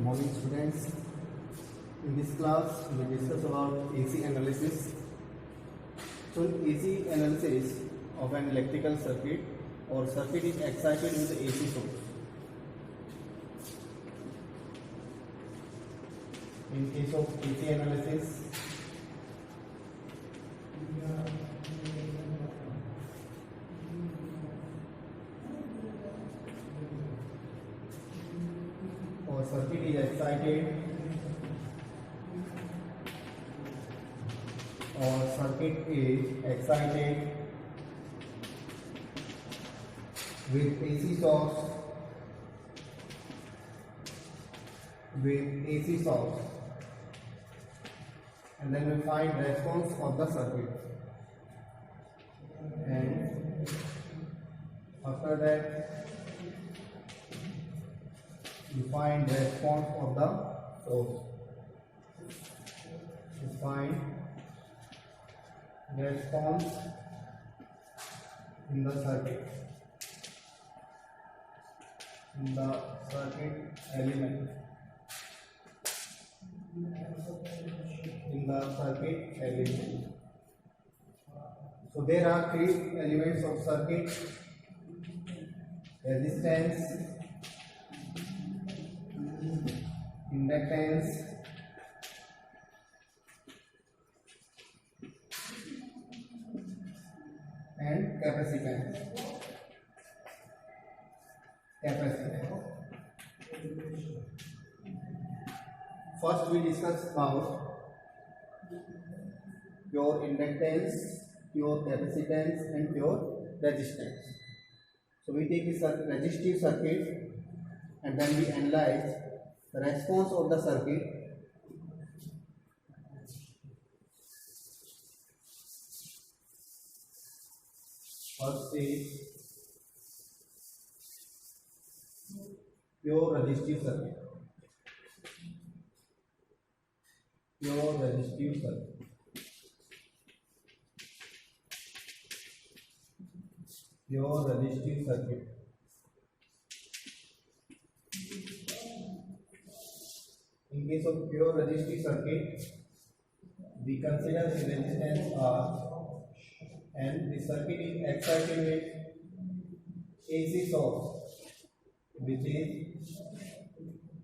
morning, students. In this class, we will discuss about AC analysis. So, in AC analysis of an electrical circuit or circuit is excited with the AC source. In case of AC analysis, or circuit is excited with AC source and then we find response of the circuit, and after that you find response of the source. You find response in the circuit element. So there are three elements of circuit: resistance, inductance, and capacitance. First we discuss about pure inductance, pure capacitance, and pure resistance. So we take a resistive circuit and then we analyze the response of the circuit. First is pure resistive circuit. In case of pure resistive circuit, we consider the resistance R, and the circuit is excited with AC source, which is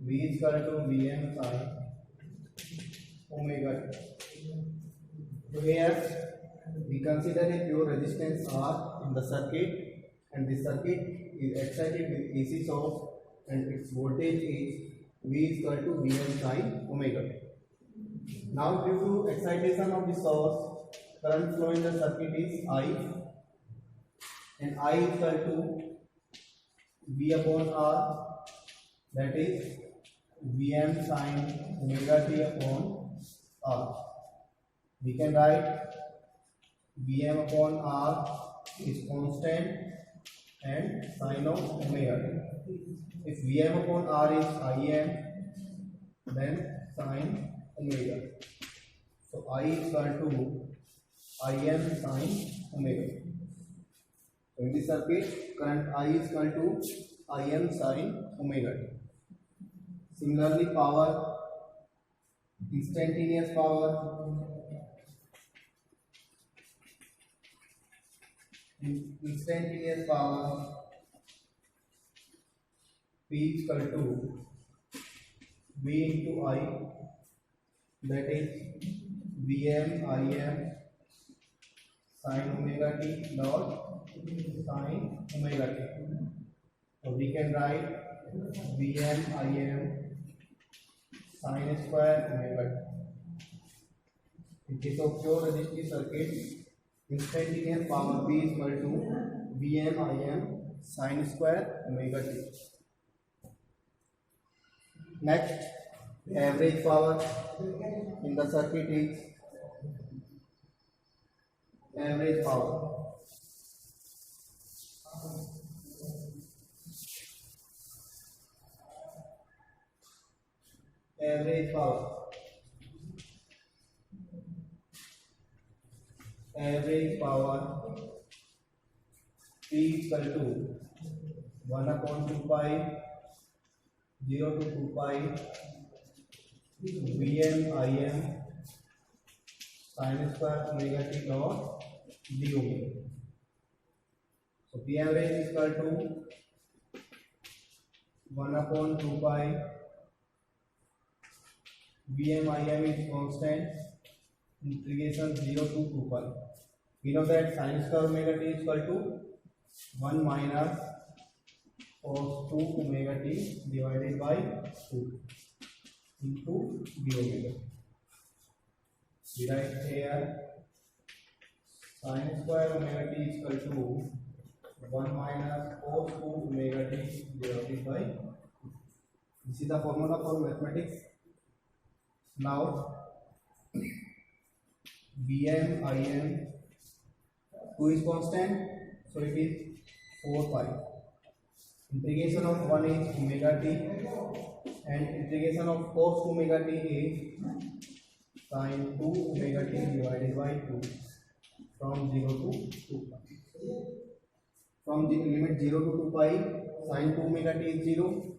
V is equal to Vm sin omega t. So here we consider a pure resistance R in the circuit, and the circuit is excited with AC source, and its voltage is V is equal to Vm sin omega t. Now due to excitation of the source, current flow in the circuit is I, and I is equal to V upon R, that is Vm sin omega t upon R. We can write Vm upon R is constant and sin of omega t. If Vm upon R is Im, then sin omega. So I is equal to Im sin omega. So in this circuit, current I is equal to Im sin omega. Similarly, power, instantaneous power, P is equal to V into I, that is Vm Im sin omega t dot sin omega t. So we can write Vm Im sin square omega t. In case of pure resistive circuit, instantaneous power P is equal to Vm Im sin square omega t. Next, the average power in the circuit is average power. Average power P is equal to 1 upon 2 pi 0 to 2 pi Vm Im sin square omega t dot d omega. So P average is equal to 1 upon 2 pi Vm Im is constant, integration 0 to 2 pi. We know that sin square omega t is equal to 1 minus cos 2 omega t divided by 2 into d omega. We write here sin square omega t is equal to 1 minus cos 2 omega t divided by 2. This is the formula for mathematics. Now Vm Im 2 is constant, so it is 4 pi. Integration of 1 is omega t and integration of cos omega t is sin 2 omega t divided by 2 from 0 to 2 pi. From the limit 0 to 2 pi, sin 2 omega t is 0.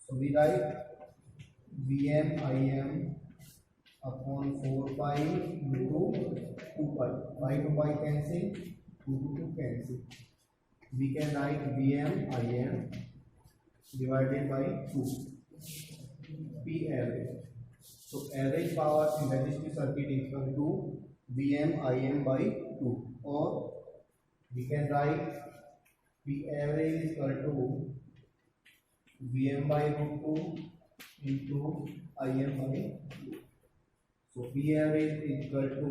So we write Vm Im upon 4 pi into 2 pi. Pi to pi cancel, 2 to 2 cancel. We can write Vm Im divided by 2. P average. So average power in resistive circuit is equal to Vm Im by 2, or we can write P average is equal to Vm by root 2 into Im by 2. So P average is equal to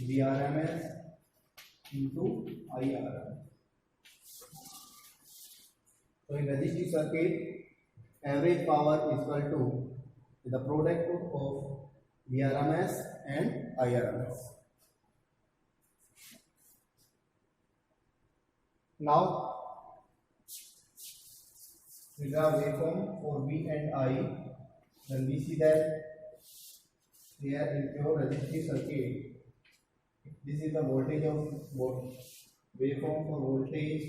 Vrms into IRMS. So in resistive circuit, average power is equal to the product of Vrms and IRMS. Now we draw waveform for V and I. Then we see that here in pure resistive circuit, this is the voltage of waveform for voltage.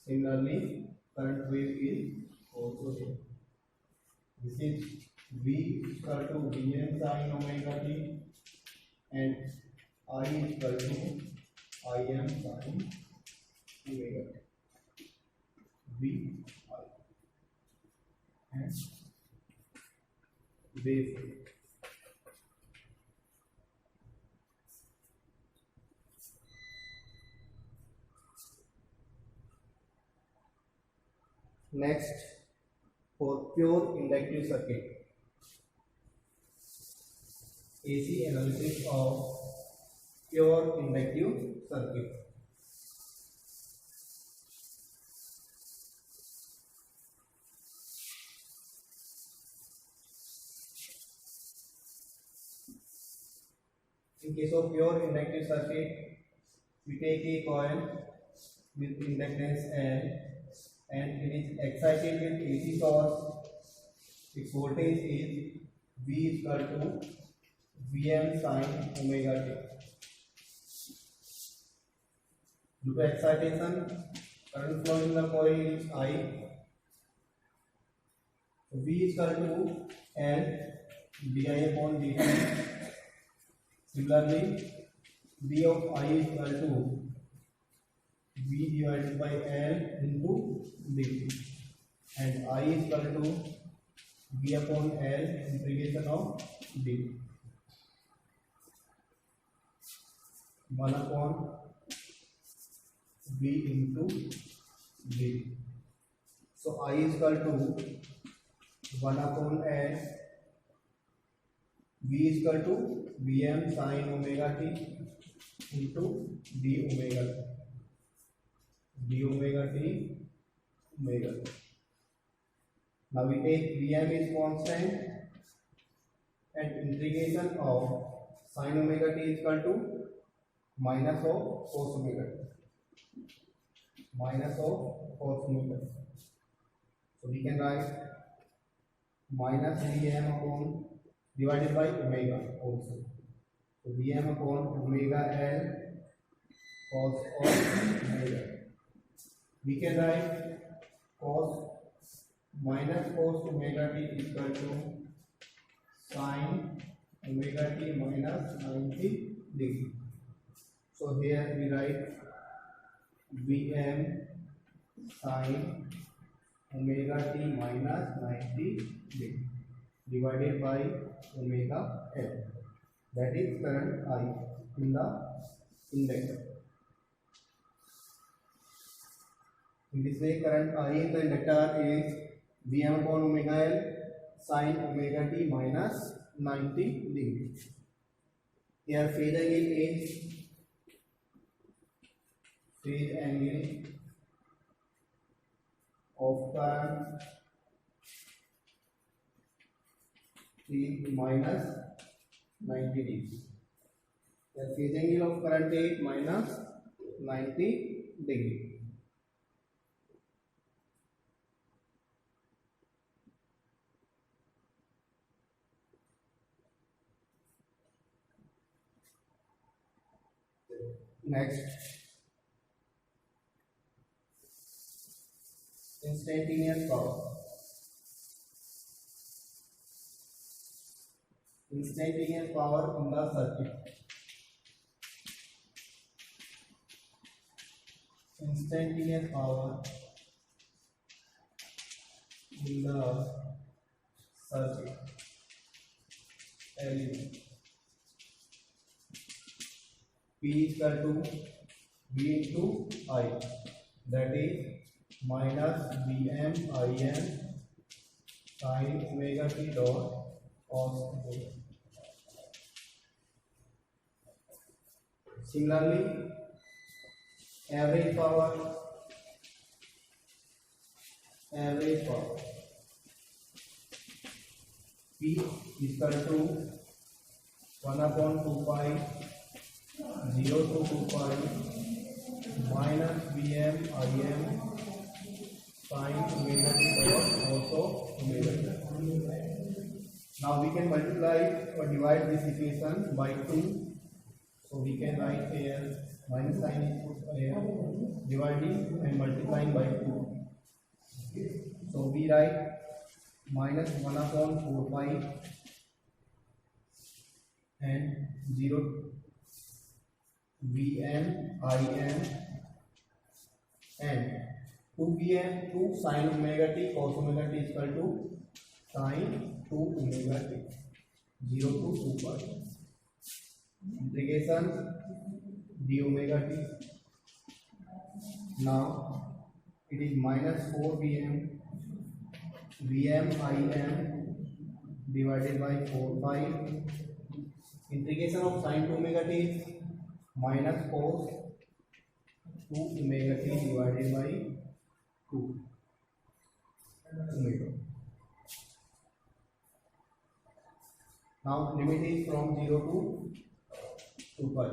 Similarly, current wave is also there. This is V equal to Vm sin omega t and I equal to Im sin omega t. V I and wave. Next, for pure inductive circuit, AC analysis of pure inductive circuit. In case of pure inductive circuit, we take a coil with inductance L and it is excited with AC source. Its voltage is V equal to Vm sin omega t. Due to excitation, current flow in the coil is I. So V is equal to L di upon dt. Similarly, V of I is equal to V divided by L into dt, and I is equal to V upon L integration of dt. 1 upon V into dt. So I is equal to 1 upon L. V is equal to Vm sin omega t into d omega t. D omega t omega t. Now we take Vm is constant and integration of sin omega t is equal to minus of cos omega t. Minus of cos omega t. So we can write minus Vm upon divided by omega also. So Vm upon omega L cos of omega. We can write cos minus cos omega t equal to sin omega t minus 90 degree. So here we write Vm sin omega t minus 90 degree divided by omega L. That is current I in the inductor. In this way, current I in the inductor is Vm upon omega L sin omega t minus 90 degree. Here phase angle of current is minus 90 degree. The phase angle of current is minus 90 degree. Next, instantaneous power. Instantaneous power in the circuit. Instantaneous power in the circuit element. P is equal to V into I, that is minus Vm Im sin omega t dot cos omega. Similarly, average power P is equal to 1 upon 2 pi 0 to 2 pi minus Vm Im sin omega t dot also omega t. Now we can multiply or divide this equation by 2. So we can write here minus sign is put here, dividing and multiplying by 2. So we write minus 1 upon 4 pi and 0 Vm Im and 2 sin omega t cos omega t is equal to sin 2 omega t 0 to 2 pi integration d omega t. Now it is minus 4 Vm Im divided by 4 pi integration of sin 2 omega t is minus cos 2 omega t divided by 2 omega. Now limit is from 0 to 2 pi.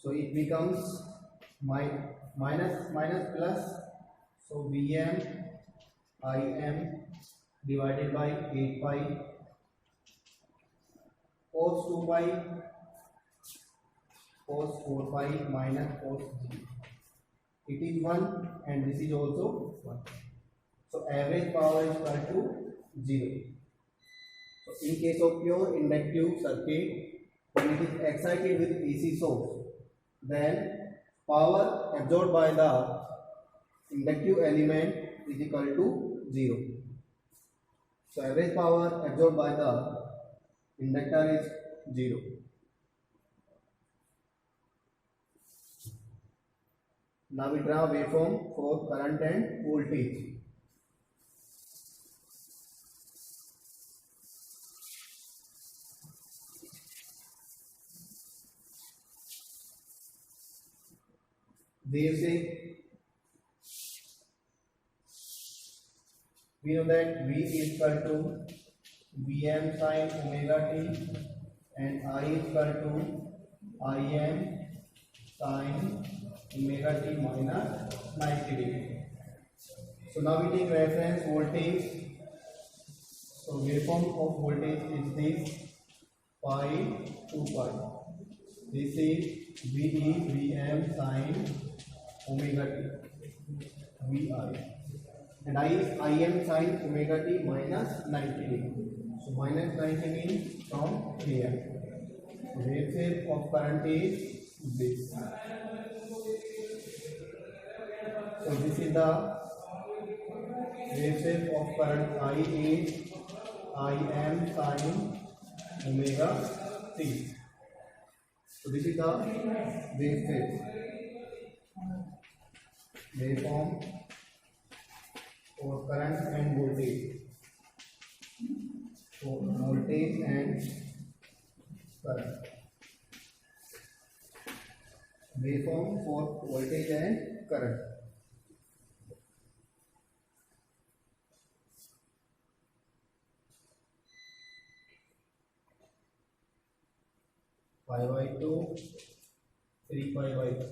So it becomes minus plus. So Vm Im divided by 8 pi cos 2 pi cos 4 pi minus cos 0. It is 1 and this is also 1. So average power is equal to 0. So in case of pure inductive circuit, when it is excited with AC source, then power absorbed by the inductive element is equal to 0. So average power absorbed by the inductor is 0. Now we draw waveform for current and voltage. They say we know that V is equal to Vm sin omega t and I is equal to Im sin omega t minus 90 degree. So now we take reference voltage. So waveform of voltage is this pi 2 pi. This is VE Vm sin omega t VI, and I is Im sin omega t minus 90 degree. So minus 90 means from here. So wave shape of current is this. So this is the wave shape of current. I is Im sin omega t. So this is the wave shape, waveform for current and voltage. So voltage and current. Waveform for voltage and current. Pi by 2, 3 pi by 2.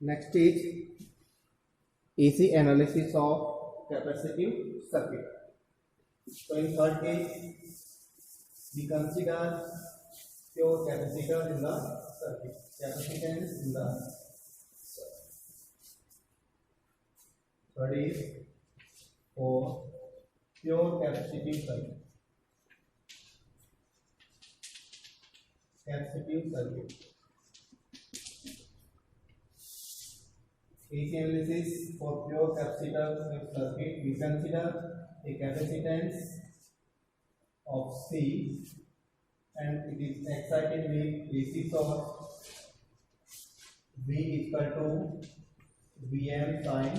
Next is AC analysis of capacitive circuit. So in third case, we consider pure capacitor in the circuit. Capacitance in the circuit. Third is for pure capacitive circuit. Capacitive circuit. AC analysis for pure capacitor circuit, we consider a capacitance of C and it is excited with AC source. V equal to Vm sin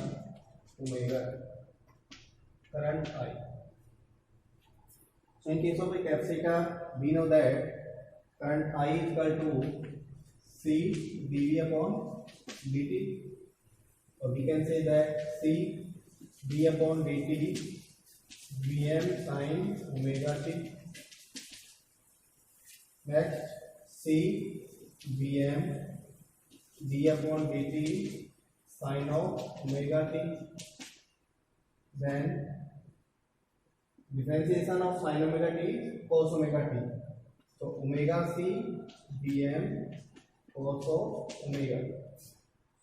omega, current I. So in case of a capacitor, we know that current I equal to C dV upon dt. Or we can say that C d upon dt Vm sin omega t. Next C Vm d upon dt sin of omega t. Then differentiation of sin omega t is cos omega t. So omega c Vm cos of omega.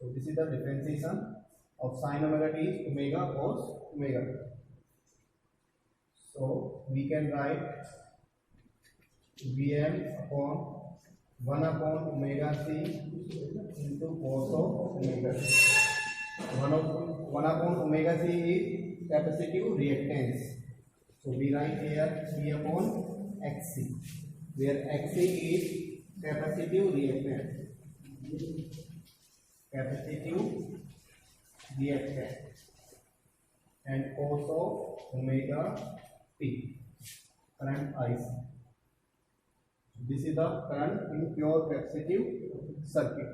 So this is the differentiation of sin omega t is omega cos omega. So we can write Vm upon 1 upon omega c into cos of omega c. 1 upon omega c is capacitive reactance. So we write here V upon Xc, where Xc is capacitive reactance. Capacitive reactance and cos of omega t, current IC. This is the current in pure capacitive circuit.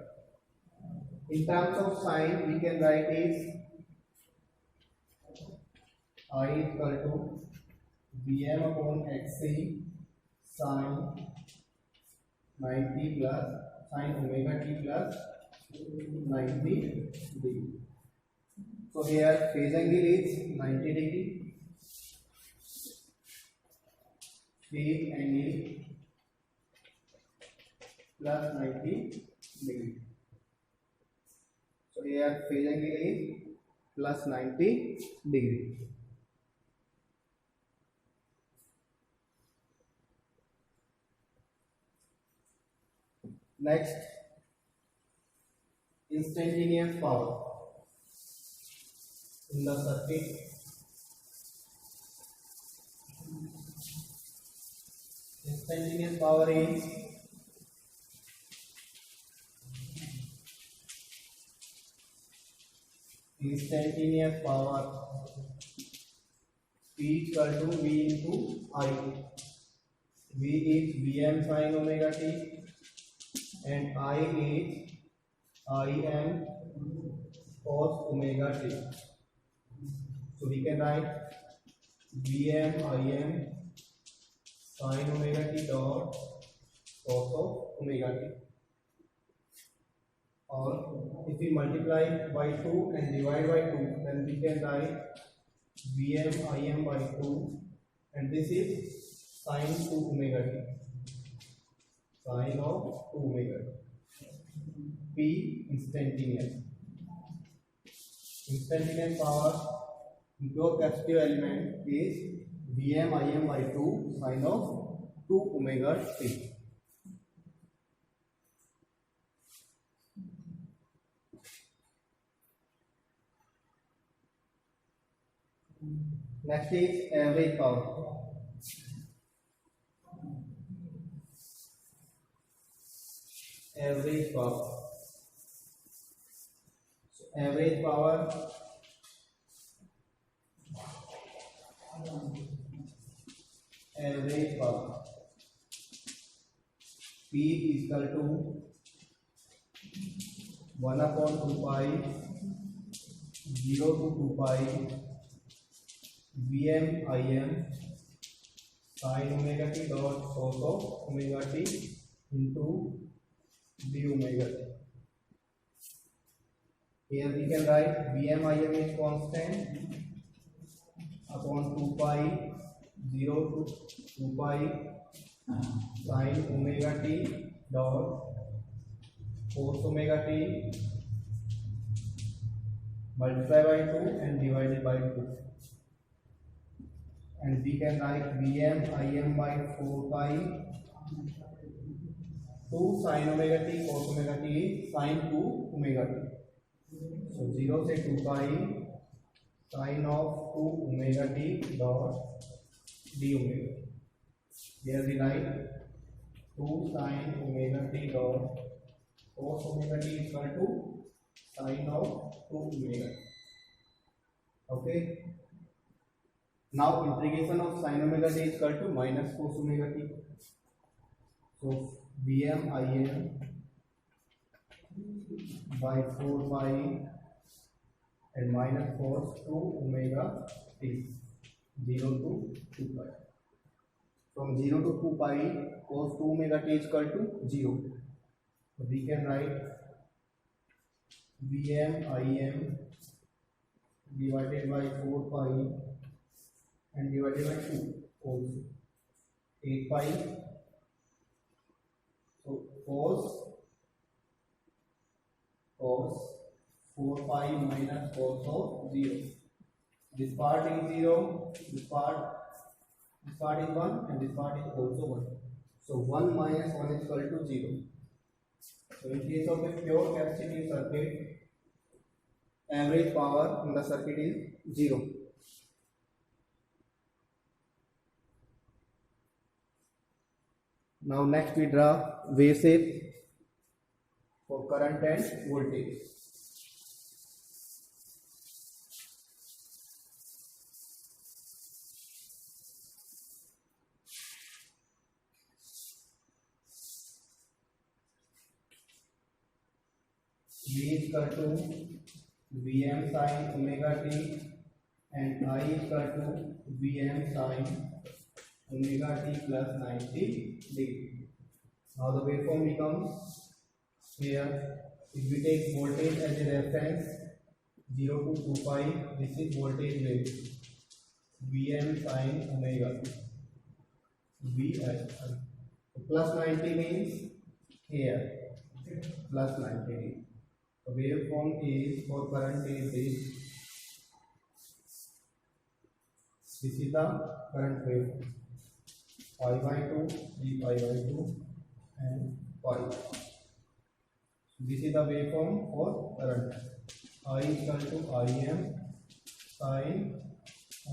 In terms of sign, we can write is I equal to Vm upon Xc sin 90 plus sin omega t plus 90 degree. So here phase angle is 90 degree. Phase angle plus 90 degree. So here phase angle is plus 90 degree. Next, instantaneous power in the circuit. Instantaneous power is instantaneous power P equal to V into I. V is Vm sin omega t and I is Im cos omega t. So we can write Vm Im sin omega t dot cos of omega t. Or if we multiply by 2 and divide by 2, then we can write Vm Im by 2, and this is sine 2 omega t, sine of 2 omega t. P instantaneous power in pure capacitive element is Vm Im by 2 sine of 2 omega t. Next is average power. Average power. So average power P is equal to 1 upon 2 pi 0 to 2 pi Vm Im sin omega t dot cos of omega t into d omega t. Here we can write Vm Im is constant upon 2 pi 0 to 2 pi sin omega t dot cos omega t multiply by 2 and divided by 2. And we can write Vm Im by 4 pi 2 sin omega t cos omega t sin 2 omega t. So 0 से 2 pi sin of 2 omega t dot d omega. Here we write 2 sin omega t dot cos omega t is equal to sin of 2 omega. Okay. Now integration of sin omega t is equal to minus cos omega t. So Vm Im by 4 pi and minus cos 2 omega t 0 to 2 pi. From 0 to 2 pi cos 2 omega t is equal to 0. So we can write Vm Im divided by 4 pi and divided by 2 also 8 pi. So cos 4 pi minus cos of 0. This part is 0, this part is 1 and this part is also 1. So 1 minus 1 is equal to 0. So in case of a pure capacitive circuit, average power in the circuit is 0. Now next we draw wave shape for current and voltage. V is equal to Vm sin omega t and I is equal to Vm sin omega t plus 90 degree. Now the waveform becomes here. If we take voltage as a reference 0 to 2 pi, this is voltage wave Vm sin omega t. Vs plus 90 means here plus 90 degree. The waveform is for current is this. This is the current waveform. Pi by 2, 3 pi by 2 and pi. This is the waveform for current. I is equal to Im sin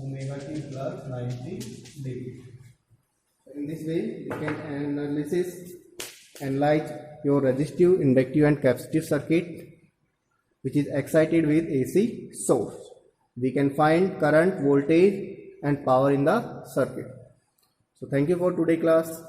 omega t plus 90 degree. In this way, we can analyze your resistive, inductive and capacitive circuit which is excited with AC source. We can find current, voltage and power in the circuit. So thank you for today's class.